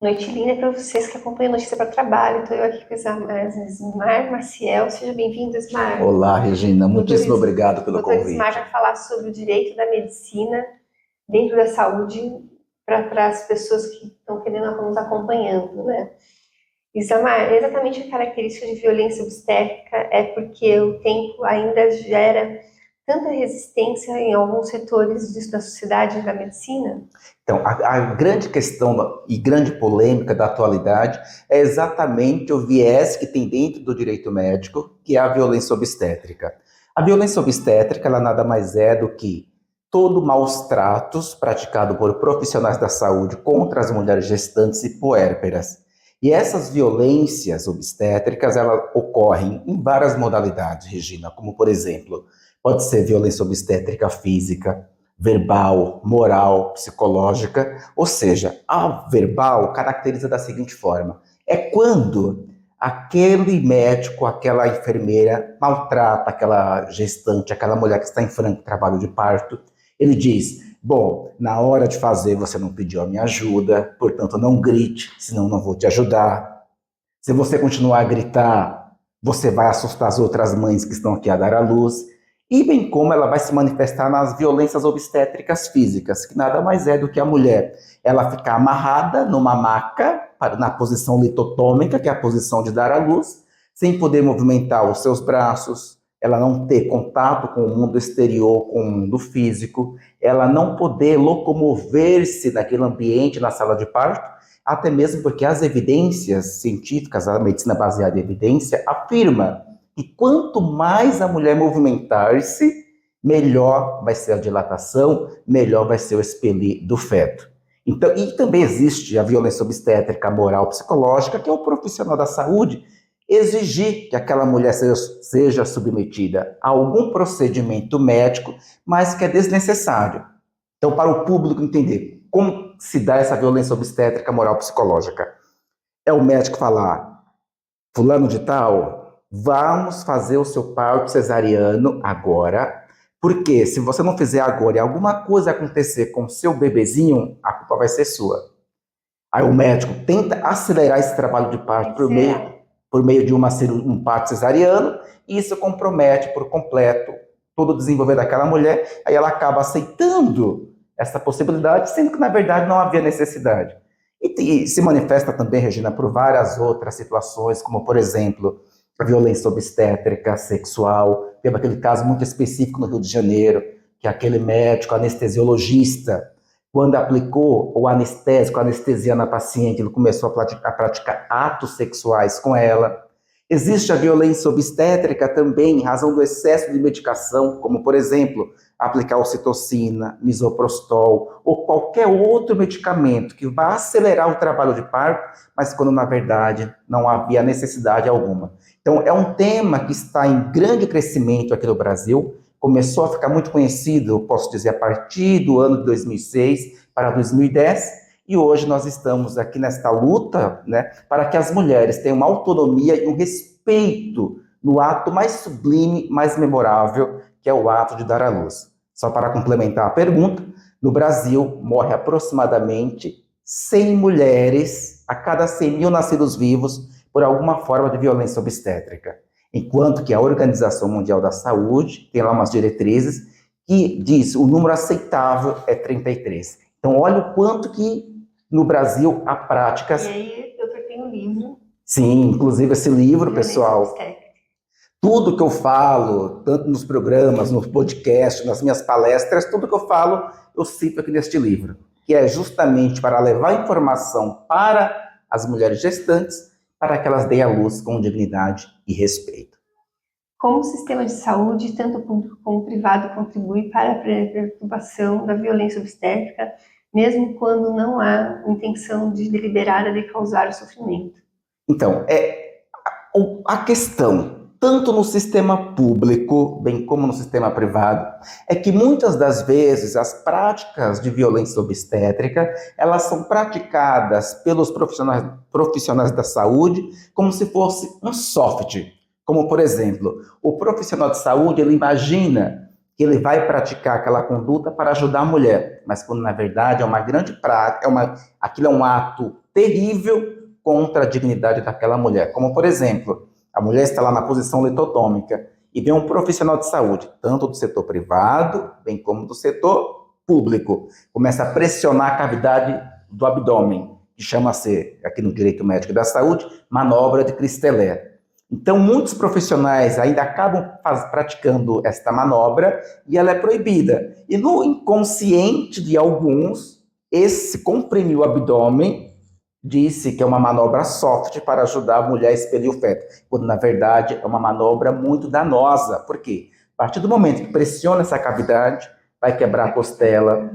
Noite linda para vocês que acompanham Notícia para Trabalho. Estou eu aqui com Ismar Maciel. Seja bem-vindo, Ismar. Olá, Regina, Doutor, muitíssimo obrigado pelo Doutor Ismar convite. vai falar sobre o direito da medicina dentro da saúde para as pessoas que estão querendo nos acompanhando, né? Ismar, exatamente a característica de violência obstétrica é porque o tempo ainda gera tanta resistência em alguns setores da sociedade e da medicina? Então, a grande questão e grande polêmica da atualidade é exatamente o viés que tem dentro do direito médico, que é a violência obstétrica. A violência obstétrica, ela nada mais é do que todo maus tratos praticado por profissionais da saúde contra as mulheres gestantes e puérperas. E essas violências obstétricas, elas ocorrem em várias modalidades, Regina, como por exemplo, pode ser violência obstétrica física, verbal, moral, psicológica, ou seja, a verbal caracteriza da seguinte forma: é quando aquele médico, aquela enfermeira maltrata aquela gestante, aquela mulher que está em franco trabalho de parto. Ele diz: bom, na hora de fazer você não pediu a minha ajuda, portanto não grite, senão não vou te ajudar. Se você continuar a gritar, você vai assustar as outras mães que estão aqui a dar à luz. E bem como ela vai se manifestar nas violências obstétricas físicas, que nada mais é do que a mulher ela ficar amarrada numa maca, na posição litotômica, que é a posição de dar à luz, sem poder movimentar os seus braços, ela não ter contato com o mundo exterior, com o mundo físico, ela não poder locomover-se naquele ambiente, na sala de parto, até mesmo porque as evidências científicas, a medicina baseada em evidência, afirma que quanto mais a mulher movimentar-se, melhor vai ser a dilatação, melhor vai ser o expelir do feto. Então, e também existe a violência obstétrica, moral, psicológica, que é o profissional da saúde exigir que aquela mulher seja submetida a algum procedimento médico, mas que é desnecessário. Então, para o público entender como se dá essa violência obstétrica, moral, psicológica, é o médico falar: fulano de tal, vamos fazer o seu parto cesariano agora, porque se você não fizer agora e alguma coisa acontecer com o seu bebezinho, a culpa vai ser sua. Aí o médico tenta acelerar esse trabalho de parto por meio de um parto cesariano, e isso compromete por completo todo o desenvolver daquela mulher, aí ela acaba aceitando essa possibilidade, sendo que na verdade não havia necessidade. E se manifesta também, Regina, por várias outras situações, como por exemplo, a violência obstétrica, sexual. Teve aquele caso muito específico no Rio de Janeiro, que aquele médico anestesiologista, quando aplicou o anestésico, a anestesia na paciente, ele começou a praticar atos sexuais com ela. Existe a violência obstétrica também em razão do excesso de medicação, como, por exemplo, aplicar ocitocina, misoprostol ou qualquer outro medicamento que vá acelerar o trabalho de parto, mas quando, na verdade, não havia necessidade alguma. Então, é um tema que está em grande crescimento aqui no Brasil, começou a ficar muito conhecido, posso dizer, a partir do ano de 2006 para 2010, e hoje nós estamos aqui nesta luta, né, para que as mulheres tenham uma autonomia e um respeito no ato mais sublime, mais memorável, que é o ato de dar à luz. Só para complementar a pergunta, no Brasil morre aproximadamente 100 mulheres a cada 100 mil nascidos vivos por alguma forma de violência obstétrica. Enquanto que a Organização Mundial da Saúde tem lá umas diretrizes que diz o número aceitável é 33. Então, olha o quanto que no Brasil há práticas. E aí, doutor, tem um livro. Sim, inclusive esse livro, Violência pessoal, obstétrica. tudo que eu falo, tanto nos programas, nos podcasts, nas minhas palestras, tudo que eu falo, eu cito aqui neste livro, que é justamente para levar informação para as mulheres gestantes, para que elas deem à luz com dignidade e respeito. Como o sistema de saúde, tanto público como privado, contribui para a preocupação da violência obstétrica, mesmo quando não há intenção deliberada de causar o sofrimento? Então, a questão, tanto no sistema público, bem como no sistema privado, é que muitas das vezes as práticas de violência obstétrica, elas são praticadas pelos profissionais da saúde como se fosse um soft. Como, por exemplo, o profissional de saúde, ele imagina que ele vai praticar aquela conduta para ajudar a mulher, mas quando na verdade é uma grande prática, aquilo é um ato terrível contra a dignidade daquela mulher. Como, por exemplo, a mulher está lá na posição litotômica e vem um profissional de saúde, tanto do setor privado, bem como do setor público, começa a pressionar a cavidade do abdômen, que chama-se, aqui no direito médico da saúde, manobra de Christeller. Então, muitos profissionais ainda acabam praticando esta manobra e ela é proibida. E no inconsciente de alguns, esse comprimir o abdômen disse que é uma manobra soft para ajudar a mulher a expelir o feto, quando na verdade é uma manobra muito danosa. Por quê? A partir do momento que pressiona essa cavidade, vai quebrar a costela,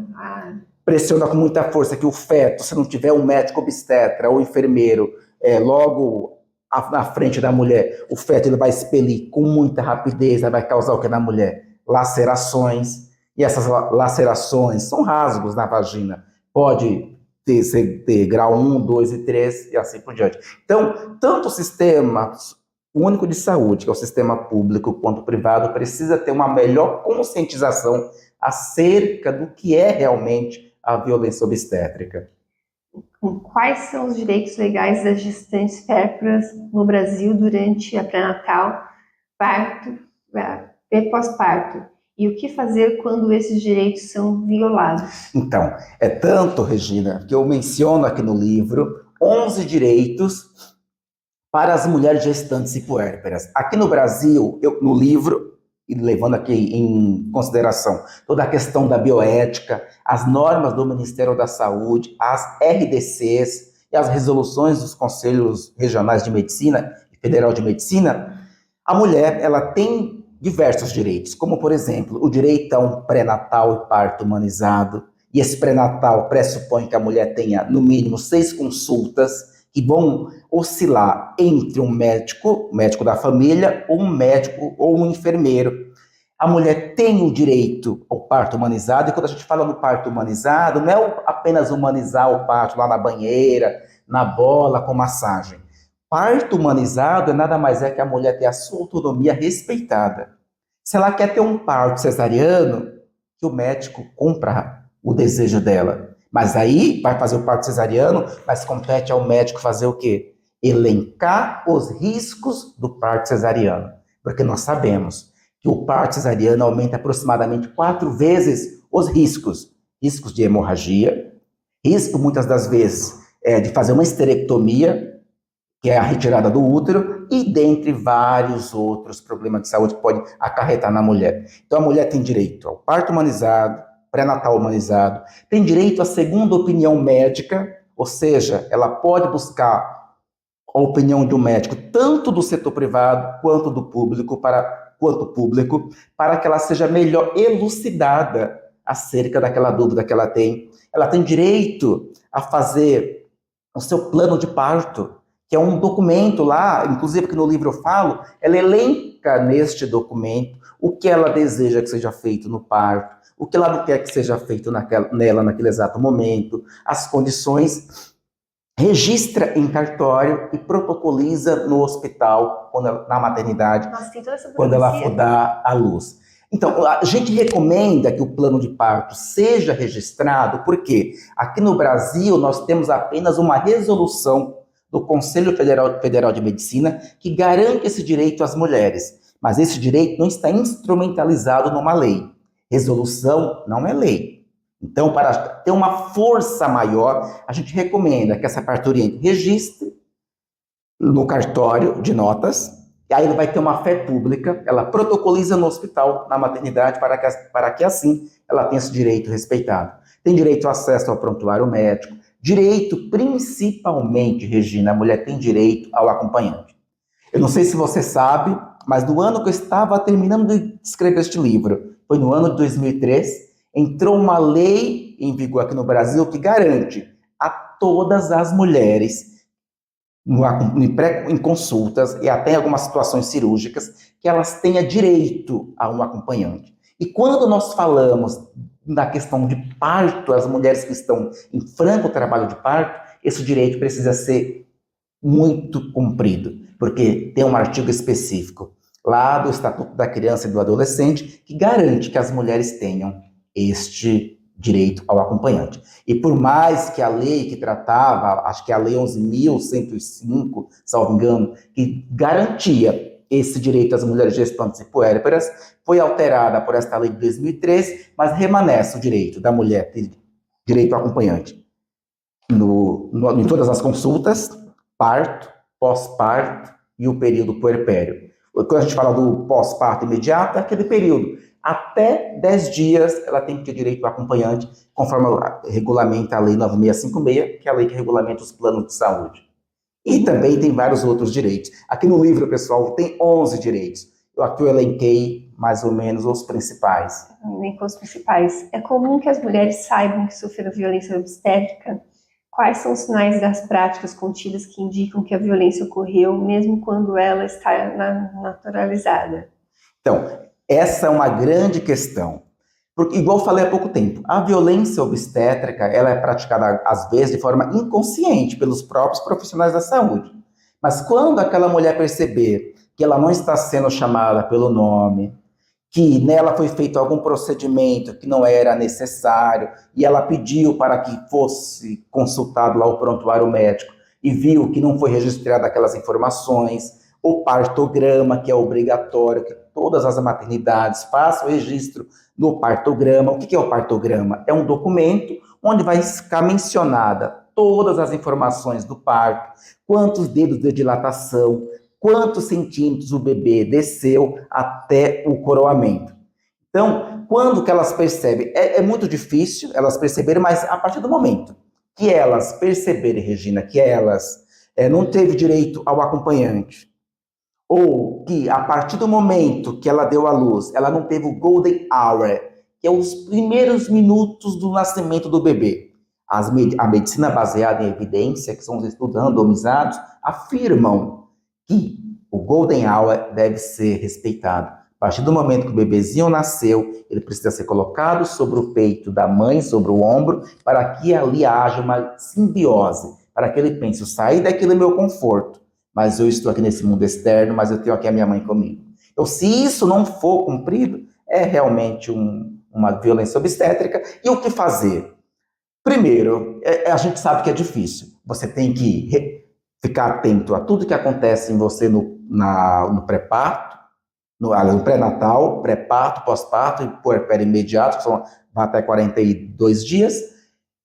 pressiona com muita força que o feto, se não tiver um médico obstetra ou enfermeiro logo na frente da mulher, o feto ele vai expelir com muita rapidez, vai causar o que na mulher? Lacerações, e essas lacerações são rasgos na vagina, pode ter grau 1, 2 e 3 e assim por diante. Então, tanto o sistema único de saúde, que é o sistema público, quanto o privado, precisa ter uma melhor conscientização acerca do que é realmente a violência obstétrica. Quais são os direitos legais das gestantes pérpuras no Brasil durante a pré-natal, parto e pós-parto? E o que fazer quando esses direitos são violados? Então, é tanto, Regina, que eu menciono aqui no livro 11 direitos para as mulheres gestantes e puérperas. Aqui no Brasil, no livro, e levando aqui em consideração toda a questão da bioética, as normas do Ministério da Saúde, as RDCs e as resoluções dos Conselhos Regionais de Medicina e Federal de Medicina, a mulher ela tem diversos direitos, como, por exemplo, o direito a um pré-natal e parto humanizado, e esse pré-natal pressupõe que a mulher tenha, no mínimo, 6 consultas, que vão oscilar entre um médico da família, ou um médico ou um enfermeiro. A mulher tem o direito ao parto humanizado, e quando a gente fala no parto humanizado, não é apenas humanizar o parto lá na banheira, na bola, com massagem. Parto humanizado é nada mais que a mulher ter a sua autonomia respeitada. Se ela quer ter um parto cesariano, que o médico cumpra o desejo dela. Mas aí vai fazer o parto cesariano, mas compete ao médico fazer o quê? Elencar os riscos do parto cesariano. Porque nós sabemos que o parto cesariano aumenta aproximadamente 4 vezes os riscos. Riscos de hemorragia, risco muitas das vezes de fazer uma esterectomia, que é a retirada do útero, e dentre vários outros problemas de saúde que podem acarretar na mulher. Então, a mulher tem direito ao parto humanizado, pré-natal humanizado, tem direito à segunda opinião médica, ou seja, ela pode buscar a opinião de um médico, tanto do setor privado quanto do público, para que ela seja melhor elucidada acerca daquela dúvida que ela tem. Ela tem direito a fazer o seu plano de parto, que é um documento lá, inclusive que no livro eu falo, ela elenca neste documento o que ela deseja que seja feito no parto, o que ela não quer que seja feito nela naquele exato momento, as condições, registra em cartório e protocoliza no hospital, na maternidade, quando ela for dar à luz. Então, a gente recomenda que o plano de parto seja registrado, porque aqui no Brasil nós temos apenas uma resolução do Conselho Federal de Medicina que garante esse direito às mulheres, mas esse direito não está instrumentalizado numa lei. Resolução não é lei. Então, para ter uma força maior, a gente recomenda que essa parturiente registre no cartório de notas, e aí ele vai ter uma fé pública, ela protocoliza no hospital, na maternidade, para que assim ela tenha esse direito respeitado. Tem direito ao acesso ao prontuário médico, direito, principalmente, Regina, a mulher tem direito ao acompanhante. Eu não sei se você sabe, mas no ano que eu estava terminando de escrever este livro, foi no ano de 2003, entrou uma lei em vigor aqui no Brasil que garante a todas as mulheres, em consultas e até em algumas situações cirúrgicas, que elas tenham direito a um acompanhante. E quando nós falamos na questão de parto, as mulheres que estão em franco trabalho de parto, esse direito precisa ser muito cumprido, porque tem um artigo específico lá do Estatuto da Criança e do Adolescente que garante que as mulheres tenham este direito ao acompanhante. E por mais que a lei que tratava, acho que é a Lei 11.105, salvo engano, que garantia esse direito às mulheres gestantes e puérperas, foi alterada por esta lei de 2013, mas remanesce o direito da mulher ter direito ao acompanhante em todas as consultas, parto, pós-parto e o período puerpério. Quando a gente fala do pós-parto imediato, é aquele período. Até 10 dias ela tem que ter direito ao acompanhante, conforme regulamenta a Lei 9656, que é a lei que regulamenta os planos de saúde. E também tem vários outros direitos. Aqui no livro, pessoal, tem 11 direitos. Aqui eu elenquei mais ou menos os principais. Elencou os principais. É comum que as mulheres saibam que sofreram violência obstétrica. Quais são os sinais das práticas contidas que indicam que a violência ocorreu, mesmo quando ela está naturalizada? Então, essa é uma grande questão. Porque, igual eu falei há pouco tempo, a violência obstétrica ela é praticada, às vezes, de forma inconsciente pelos próprios profissionais da saúde. Mas quando aquela mulher perceber que ela não está sendo chamada pelo nome, que nela foi feito algum procedimento que não era necessário, e ela pediu para que fosse consultado lá o prontuário médico, e viu que não foi registrada aquelas informações, o partograma, que é obrigatório, que todas as maternidades façam o registro do partograma. O que é o partograma? É um documento onde vai ficar mencionada todas as informações do parto, quantos dedos de dilatação, quantos centímetros o bebê desceu até o coroamento. Então, quando que elas percebem? É muito difícil elas perceberem, mas a partir do momento que elas perceberem, Regina, que elas não teve direito ao acompanhante, ou que a partir do momento que ela deu à luz, ela não teve o golden hour, que é os primeiros minutos do nascimento do bebê. A medicina baseada em evidência, que são os estudos randomizados, afirmam que o golden hour deve ser respeitado. A partir do momento que o bebezinho nasceu, ele precisa ser colocado sobre o peito da mãe, sobre o ombro, para que ali haja uma simbiose, para que ele pense, eu saí daquele meu conforto, mas eu estou aqui nesse mundo externo, mas eu tenho aqui a minha mãe comigo. Então, se isso não for cumprido, é realmente uma violência obstétrica. E o que fazer? Primeiro, a gente sabe que é difícil. Você tem que ficar atento a tudo que acontece em você no pré-parto, no pré-natal, pré-parto, pós-parto e puerpério imediato, que são até 42 dias.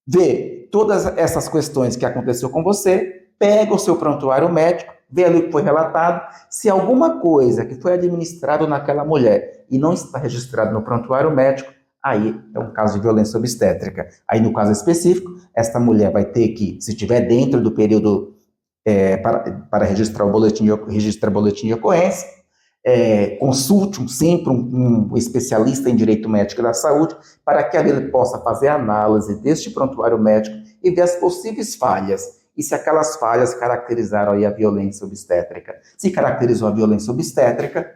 Ver todas essas questões que aconteceu com você, pega o seu prontuário médico, vê ali o que foi relatado. Se alguma coisa que foi administrado naquela mulher e não está registrado no prontuário médico, aí é um caso de violência obstétrica. Aí, no caso específico, esta mulher vai ter que, se estiver dentro do período para registrar o boletim de ocorrência, consulte sempre um especialista em direito médico da saúde, para que ele possa fazer a análise deste prontuário médico e ver as possíveis falhas. E se aquelas falhas caracterizaram aí a violência obstétrica. Se caracterizou a violência obstétrica,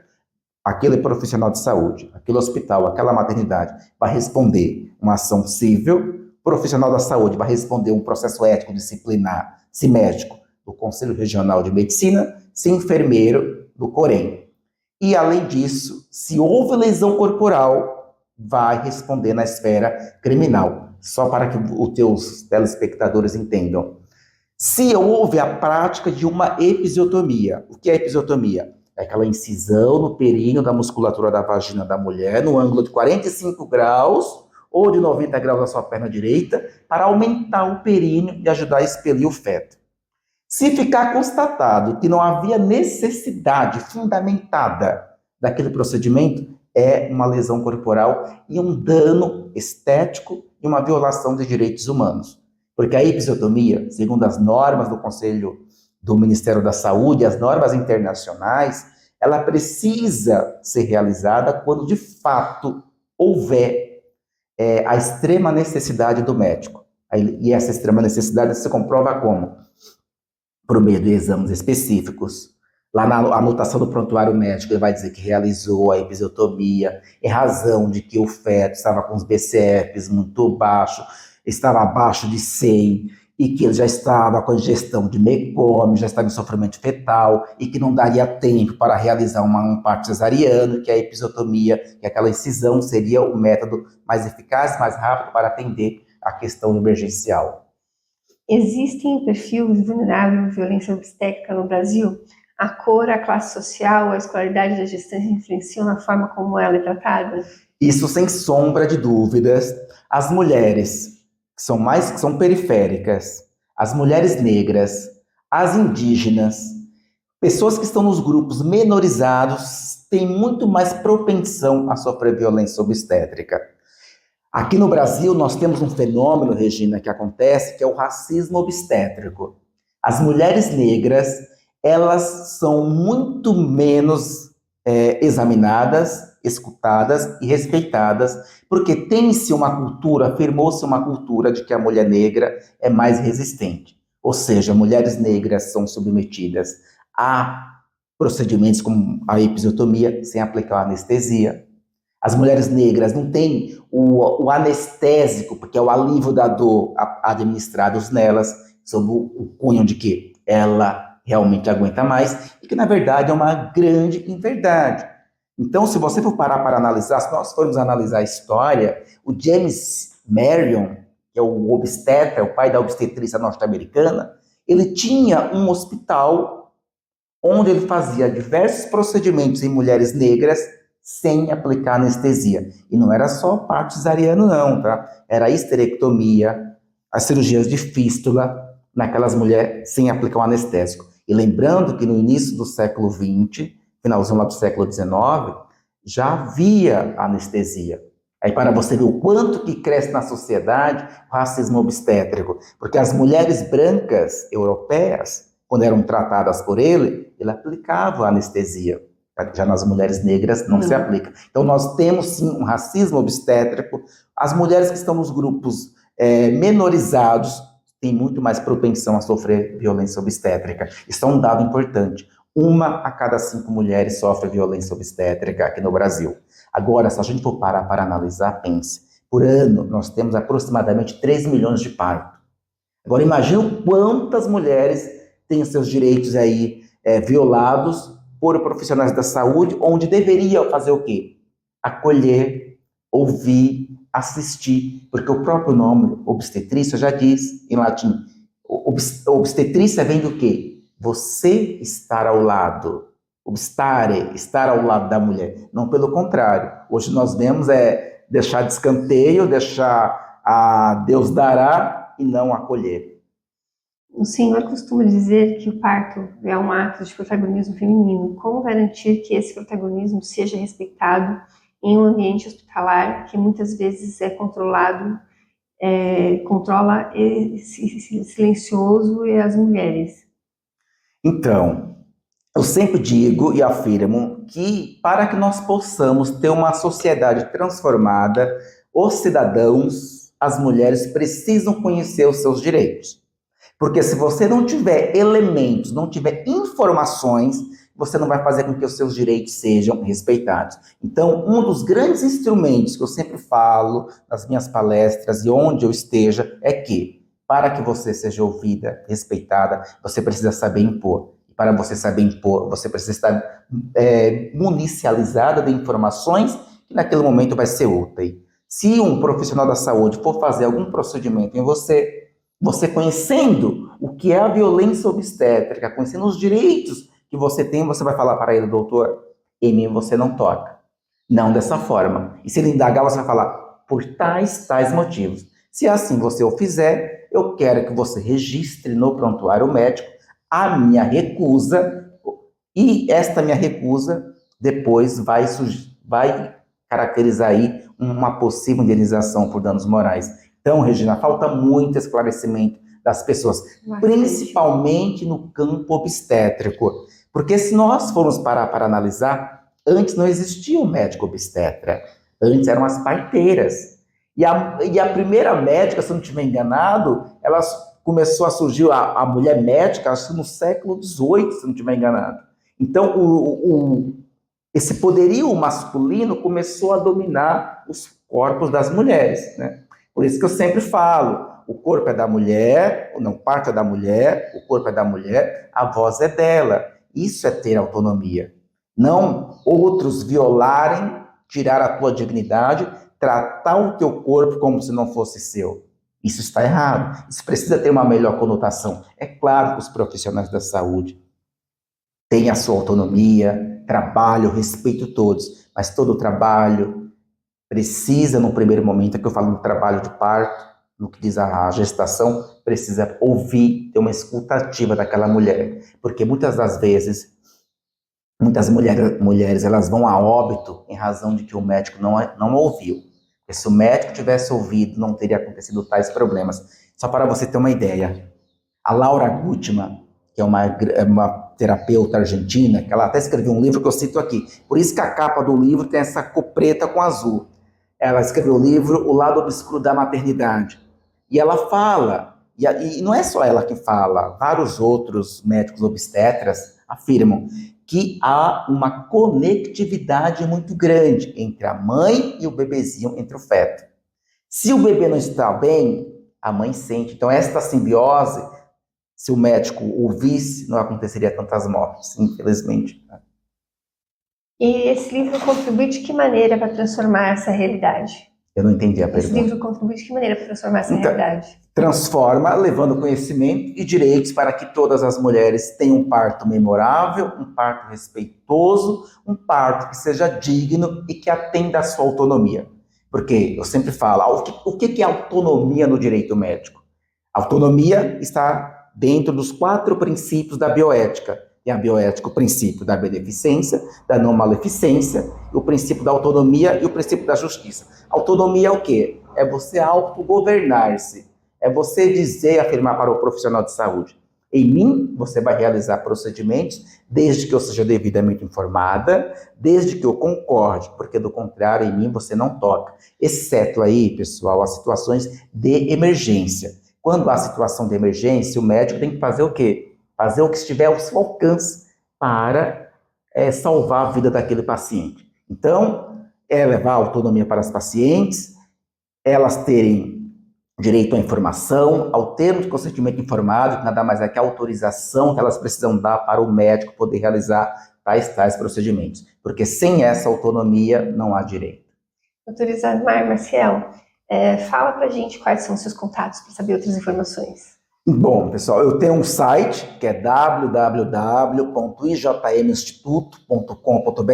aquele profissional de saúde, aquele hospital, aquela maternidade vai responder uma ação civil, o profissional da saúde vai responder um processo ético disciplinar, se médico, do Conselho Regional de Medicina, se enfermeiro, do COREM. E, além disso, se houve lesão corporal, vai responder na esfera criminal, só para que os teus telespectadores entendam. Se houve a prática de uma episiotomia, o que é episiotomia? É aquela incisão no períneo da musculatura da vagina da mulher, no ângulo de 45 graus ou de 90 graus da sua perna direita, para aumentar o períneo e ajudar a expelir o feto. Se ficar constatado que não havia necessidade fundamentada daquele procedimento, é uma lesão corporal e um dano estético e uma violação de direitos humanos. Porque a episiotomia, segundo as normas do Conselho do Ministério da Saúde, as normas internacionais, ela precisa ser realizada quando de fato houver a extrema necessidade do médico. E essa extrema necessidade se comprova como? Por meio de exames específicos. Lá na anotação do prontuário médico, ele vai dizer que realizou a episiotomia em razão de que o feto estava com os BCFs muito baixos, estava abaixo de 100, e que ele já estava com ingestão de mecônio, já estava em sofrimento fetal, e que não daria tempo para realizar um parto cesariano, que a episiotomia, que aquela incisão seria o método mais eficaz, mais rápido para atender a questão emergencial. Existem perfis vulneráveis de violência obstétrica no Brasil? A cor, a classe social, a escolaridade da gestante influenciam na forma como ela é tratada? Isso sem sombra de dúvidas. As mulheres que são periféricas, as mulheres negras, as indígenas, pessoas que estão nos grupos menorizados têm muito mais propensão a sofrer violência obstétrica. Aqui no Brasil, nós temos um fenômeno, Regina, que acontece, que é o racismo obstétrico. As mulheres negras, elas são muito menos examinadas, escutadas e respeitadas, porque tem-se uma cultura, afirmou-se uma cultura de que a mulher negra é mais resistente. Ou seja, mulheres negras são submetidas a procedimentos como a episiotomia sem aplicar anestesia. As mulheres negras não têm o anestésico, porque é o alívio da dor administrados nelas, sob o cunho de que ela realmente aguenta mais, e que na verdade é uma grande inverdade. Então, se você for parar para analisar, se nós formos analisar a história, o James Marion, que é o obstetra, o pai da obstetrícia norte-americana, ele tinha um hospital onde ele fazia diversos procedimentos em mulheres negras sem aplicar anestesia. E não era só parto cesariano, não, tá? Era a histerectomia, as cirurgias de fístula naquelas mulheres sem aplicar o anestésico. E lembrando que no início do século XX, finalzinho lá do século XIX, já havia anestesia. Aí para você ver o quanto que cresce na sociedade o racismo obstétrico. Porque as mulheres brancas europeias, quando eram tratadas por ele aplicava anestesia. Já nas mulheres negras não se aplica. Então nós temos sim um racismo obstétrico. As mulheres que estão nos grupos menorizados têm muito mais propensão a sofrer violência obstétrica. Isso é um dado importante. 1 a cada 5 mulheres sofre violência obstétrica aqui no Brasil. Agora, se a gente for parar para analisar, pense. Por ano, nós temos aproximadamente 3 milhões de partos. Agora, imagina quantas mulheres têm seus direitos aí violados por profissionais da saúde, onde deveria fazer o quê? Acolher, ouvir, assistir, porque o próprio nome obstetrícia já diz em latim. Obstetrícia vem do quê? Você estar ao lado, obstare, estar ao lado da mulher. Não pelo contrário. Hoje nós vemos deixar de escanteio, deixar a Deus dará e não acolher. O senhor costuma dizer que o parto é um ato de protagonismo feminino. Como garantir que esse protagonismo seja respeitado em um ambiente hospitalar que muitas vezes é controla esse silencioso e as mulheres? Então, eu sempre digo e afirmo que para que nós possamos ter uma sociedade transformada, os cidadãos, as mulheres precisam conhecer os seus direitos. Porque se você não tiver elementos, não tiver informações, você não vai fazer com que os seus direitos sejam respeitados. Então, um dos grandes instrumentos que eu sempre falo nas minhas palestras e onde eu esteja é que, para que você seja ouvida, respeitada, você precisa saber impor. E para você saber impor, você precisa estar municializada de informações que naquele momento vai ser útil. Se um profissional da saúde for fazer algum procedimento em você conhecendo o que é a violência obstétrica, conhecendo os direitos que você tem, você vai falar para ele, doutor, em mim você não toca. Não dessa forma. E se ele indagar, você vai falar, por tais motivos. Se assim você o fizer, eu quero que você registre no prontuário médico a minha recusa, e esta minha recusa depois vai caracterizar aí uma possível indenização por danos morais. Então, Regina, falta muito esclarecimento das pessoas, principalmente no campo obstétrico. Porque se nós formos parar para analisar, antes não existia um médico obstetra. Antes eram as parteiras. E a primeira médica, se eu não estiver enganado, ela começou a surgir, a mulher médica, acho que no século XVIII, se eu não estiver enganado. Então, esse poderio masculino começou a dominar os corpos das mulheres, né? Por isso que eu sempre falo, o corpo é da mulher, não, parte é da mulher, o corpo é da mulher, a voz é dela. Isso é ter autonomia. Não outros violarem, tirar a tua dignidade, tratar o teu corpo como se não fosse seu. Isso está errado. Isso precisa ter uma melhor conotação. É claro que os profissionais da saúde têm a sua autonomia, trabalho, respeito todos, mas todo trabalho precisa, no primeiro momento, é que eu falo do trabalho de parto, no que diz a gestação, precisa ouvir, ter uma escuta ativa daquela mulher, porque muitas das vezes, muitas mulheres elas vão a óbito em razão de que o médico não ouviu. Porque se o médico tivesse ouvido, não teria acontecido tais problemas. Só para você ter uma ideia, a Laura Gutman, que é uma terapeuta argentina, que ela até escreveu um livro que eu cito aqui. Por isso que a capa do livro tem essa cor preta com azul. Ela escreveu o livro O Lado Obscuro da Maternidade. E ela fala, e não é só ela que fala, vários outros médicos obstetras afirmam que há uma conectividade muito grande entre a mãe e o bebezinho, entre o feto. Se o bebê não está bem, a mãe sente. Então, esta simbiose, se o médico ouvisse, não aconteceria tantas mortes, infelizmente. E esse livro contribui de que maneira para transformar essa realidade? Eu não entendi a Esse pergunta. livro contribui de que maneira para transformar essa Então, realidade? transforma, levando conhecimento e direitos para que todas as mulheres tenham um parto memorável, um parto respeitoso, um parto que seja digno e que atenda à sua autonomia. Porque eu sempre falo, o que é autonomia no direito médico? Autonomia está dentro dos 4 princípios da bioética. E a bioética, o princípio da beneficência, da não maleficência, o princípio da autonomia e o princípio da justiça. Autonomia é o quê? É você autogovernar-se. É você dizer, afirmar para o profissional de saúde: em mim, você vai realizar procedimentos desde que eu seja devidamente informada, desde que eu concorde, porque do contrário, em mim você não toca. Exceto aí, pessoal, as situações de emergência. Quando há situação de emergência, o médico tem que fazer o quê? Fazer o que estiver ao seu alcance para salvar a vida daquele paciente. Então, é levar autonomia para as pacientes, elas terem direito à informação, ao termo de consentimento informado, que nada mais é que a autorização que elas precisam dar para o médico poder realizar tais procedimentos. Porque sem essa autonomia não há direito. Doutor Isamar Maciel, fala pra gente quais são os seus contatos para saber outras informações. Bom, pessoal, eu tenho um site que é www.ijminstituto.com.br.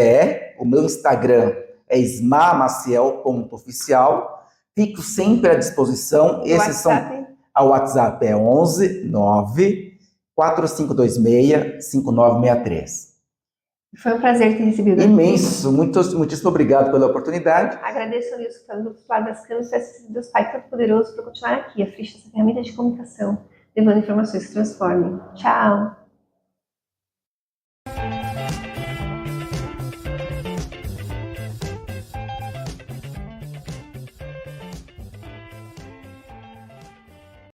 O meu Instagram é ismamaciel.oficial. Fico sempre à disposição. O WhatsApp é 11 9 4526 5963. Foi um prazer ter recebido. Imenso, muitíssimo obrigado pela oportunidade. Agradeço a Deus que está do outro lado das câmeras, peço a Deus Pai Todo-Poderoso para continuar aqui, à frente dessa ferramenta de comunicação, levando informações que transformem. Tchau!